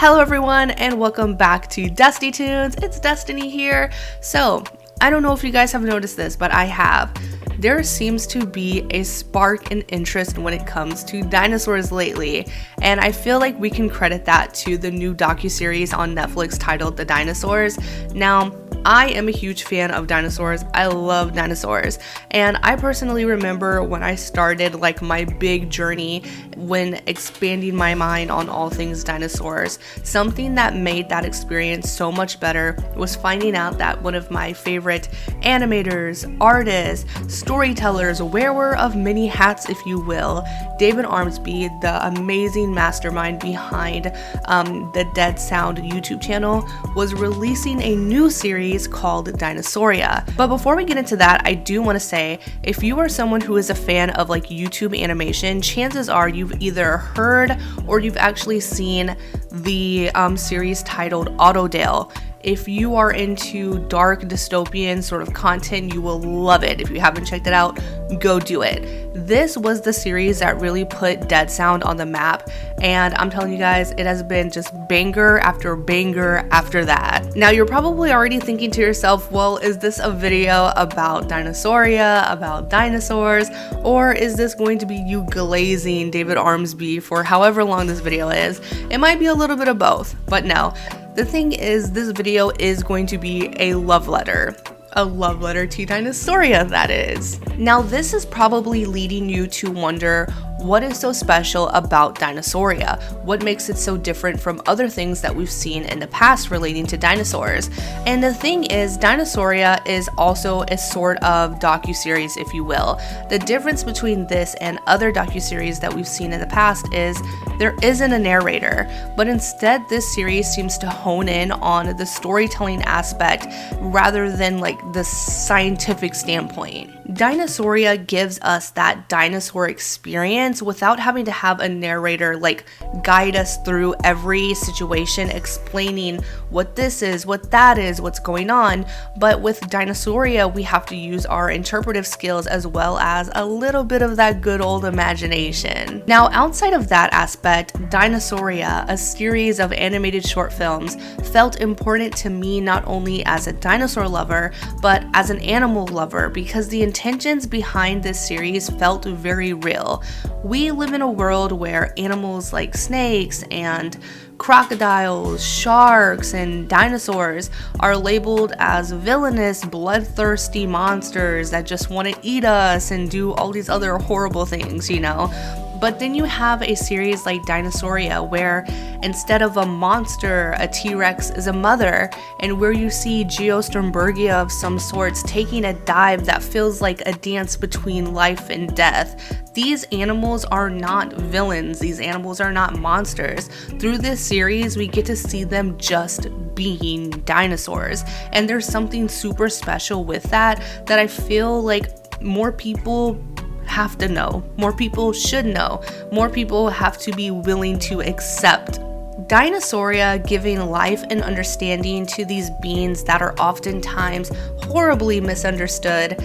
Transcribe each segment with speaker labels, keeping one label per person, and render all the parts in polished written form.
Speaker 1: Hello everyone and welcome back to Dusty Tunes. It's Destiny here. So, I don't know if you guys have noticed this, but I have. There seems to be a spark in interest when it comes to dinosaurs lately, and I feel like we can credit that to the new docuseries on Netflix titled The Dinosaurs. Now, I am a huge fan of dinosaurs. I love dinosaurs, and I personally remember when I started like my big journey when expanding my mind on all things dinosaurs. Something that made that experience so much better was finding out that one of my favorite animators, artists, storytellers, wearer of many hats if you will, David Armsby, the amazing mastermind behind the Dead Sound YouTube channel, was releasing a new series called Dinosauria. But before we get into that, I do want to say, if you are someone who is a fan of like YouTube animation, chances are you've either heard or you've actually seen the series titled Autodale. If you are into dark dystopian sort of content, you will love it. If you haven't checked it out, go do it. This was the series that really put Dead Sound on the map, and I'm telling you guys, it has been just banger after banger after that. Now, you're probably already thinking to yourself, well, is this a video about Dinosauria, about dinosaurs, or is this going to be you glazing David Armsby for however long this video is? It might be a little bit of both, but no. The thing is, this video is going to be a love letter. A love letter to Dinosauria, that is. Now, this is probably leading you to wonder, what is so special about Dinosauria? What makes it so different from other things that we've seen in the past relating to dinosaurs? And the thing is, Dinosauria is also a sort of docuseries, if you will. The difference between this and other docuseries that we've seen in the past is there isn't a narrator, but instead this series seems to hone in on the storytelling aspect rather than like the scientific standpoint. Dinosauria gives us that dinosaur experience without having to have a narrator like guide us through every situation explaining what this is, what that is, what's going on. But with Dinosauria, we have to use our interpretive skills as well as a little bit of that good old imagination. Now, outside of that aspect, Dinosauria, a series of animated short films, felt important to me not only as a dinosaur lover, but as an animal lover, because the intentions behind this series felt very real. We live in a world where animals like snakes and crocodiles, sharks, and dinosaurs are labeled as villainous, bloodthirsty monsters that just want to eat us and do all these other horrible things, you know? But then you have a series like Dinosauria where instead of a monster, a T-Rex is a mother, and where you see geostormbergia of some sorts taking a dive that feels like a dance between life and death. These animals are not villains. These animals are not monsters. Through this series, we get to see them just being dinosaurs. And there's something super special with that I feel like more people have to know, more people should know, more people have to be willing to accept. Dinosauria giving life and understanding to these beings that are oftentimes horribly misunderstood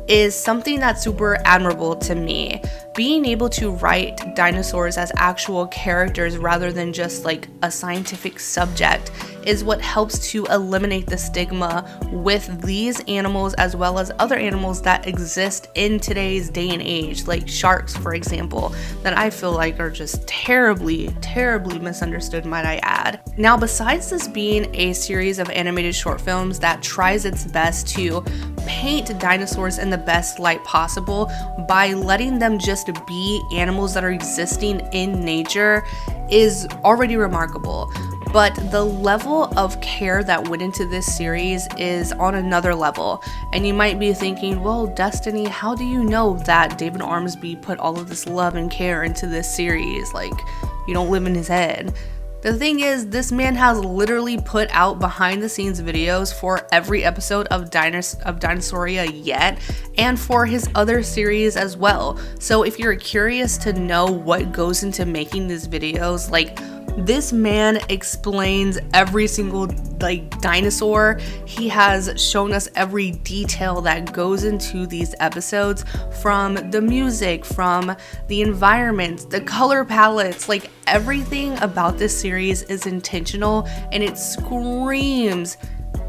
Speaker 1: is something that's super admirable to me. Being able to write dinosaurs as actual characters rather than just like a scientific subject is what helps to eliminate the stigma with these animals as well as other animals that exist in today's day and age, like sharks, for example, that I feel like are just terribly misunderstood, might I add. Now, besides this being a series of animated short films that tries its best to paint dinosaurs in the best light possible by letting them just be animals that are existing in nature is already remarkable. But the level of care that went into this series is on another level. And you might be thinking, well, Destiny, how do you know that David Armsby put all of this love and care into this series? Like, you don't live in his head. The thing is, this man has literally put out behind the scenes videos for every episode of Dinosauria yet, and for his other series as well. So if you're curious to know what goes into making these videos, like This man explains every single dinosaur. He has shown us every detail that goes into these episodes, from the music, from the environment, the color palettes. Everything about this series is intentional, and it screams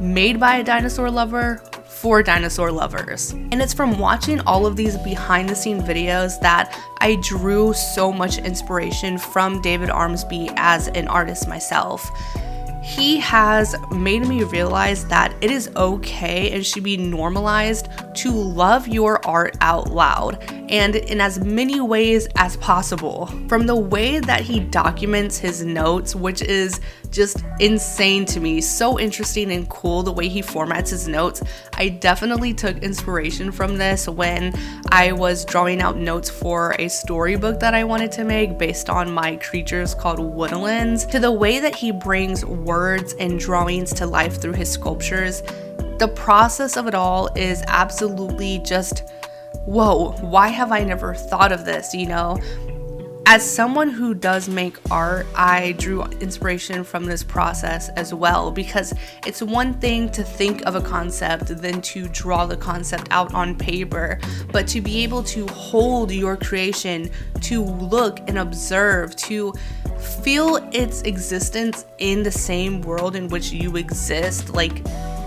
Speaker 1: made by a dinosaur lover for dinosaur lovers. And it's from watching all of these behind the scene videos that I drew so much inspiration from David Ormsby as an artist myself. He has made me realize that it is okay and should be normalized to love your art out loud, and in as many ways as possible. From the way that he documents his notes, which is just insane to me, so interesting and cool the way he formats his notes. I definitely took inspiration from this when I was drawing out notes for a storybook that I wanted to make based on my creatures called woodlands. To the way that he brings words and drawings to life through his sculptures, the process of it all is absolutely just, whoa, why have I never thought of this, you know? As someone who does make art, I drew inspiration from this process as well, because it's one thing to think of a concept than to draw the concept out on paper, but to be able to hold your creation, to look and observe, to feel its existence in the same world in which you exist,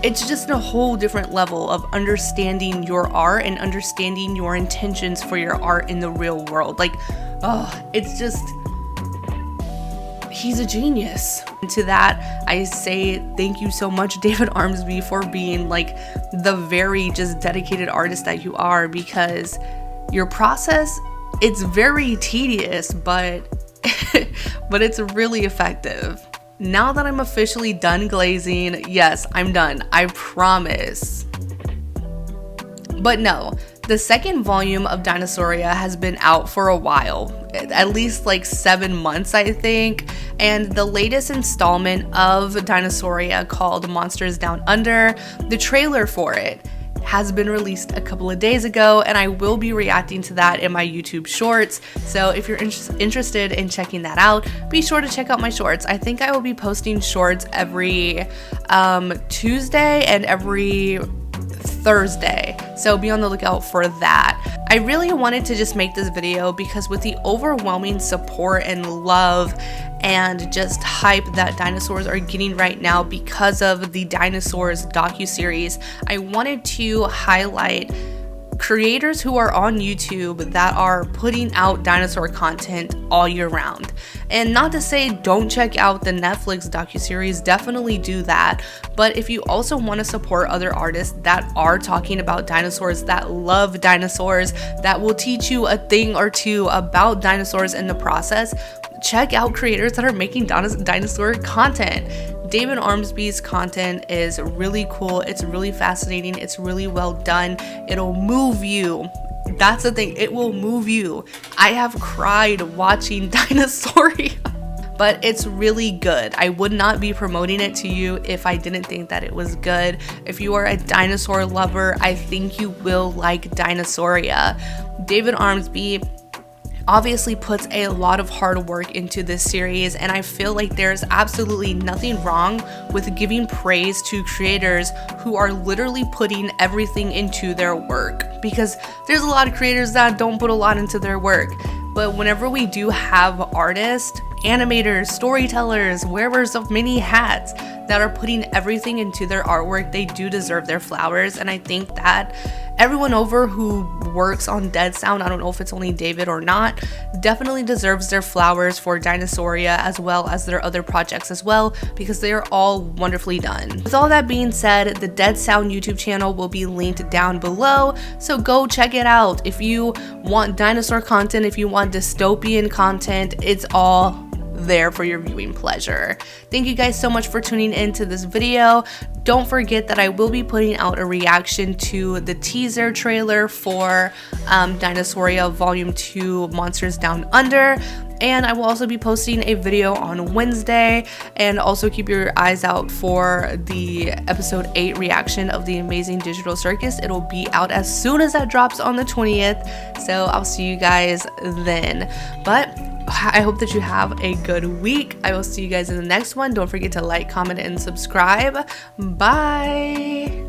Speaker 1: it's just a whole different level of understanding your art and understanding your intentions for your art in the real world. It's just, he's a genius. And to that, I say thank you so much, David Ormsby, for being the very just dedicated artist that you are, because your process, it's very tedious, but but it's really effective. Now that I'm officially done glazing, yes, I'm done, I promise. But no, the second volume of Dinosauria has been out for a while, at least 7 months, I think. And the latest installment of Dinosauria, called Monsters Down Under, the trailer for it has been released a couple of days ago, and I will be reacting to that in my YouTube shorts. So if you're interested in checking that out, be sure to check out my shorts. I think I will be posting shorts every Tuesday and every Thursday, so be on the lookout for that. I really wanted to just make this video because with the overwhelming support and love and just hype that dinosaurs are getting right now because of the Dinosaurs docuseries, I wanted to highlight creators who are on YouTube that are putting out dinosaur content all year round. And not to say don't check out the Netflix docuseries, definitely do that. But if you also want to support other artists that are talking about dinosaurs, that love dinosaurs, that will teach you a thing or two about dinosaurs in the process, check out creators that are making dinosaur content. David Ormsby's content is really cool, it's really fascinating, it's really well done, it'll move you. That's the thing, it will move you. I have cried watching Dinosauria, but it's really good. I would not be promoting it to you if I didn't think that it was good. If you are a dinosaur lover, I think you will like Dinosauria. David Ormsby obviously puts a lot of hard work into this series, and I feel like there's absolutely nothing wrong with giving praise to creators who are literally putting everything into their work, because there's a lot of creators that don't put a lot into their work. But whenever we do have artists, animators, storytellers, wearers of many hats that are putting everything into their artwork, they do deserve their flowers. And I think that everyone over who works on Dead Sound, I don't know if it's only David or not, definitely deserves their flowers for Dinosauria as well as their other projects as well, because they are all wonderfully done. With all that being said, the Dead Sound YouTube channel will be linked down below, so go check it out. If you want dinosaur content, if you want dystopian content, it's all there for your viewing pleasure. Thank you guys so much for tuning into this video. Don't forget that I will be putting out a reaction to the teaser trailer for Dinosauria Volume 2 Monsters Down Under, and I will also be posting a video on Wednesday. And also keep your eyes out for the episode 8 reaction of the Amazing Digital Circus. It'll be out as soon as that drops on the 20th, so I'll see you guys then. But I hope that you have a good week. I will see you guys in the next one. Don't forget to like, comment, and subscribe. Bye.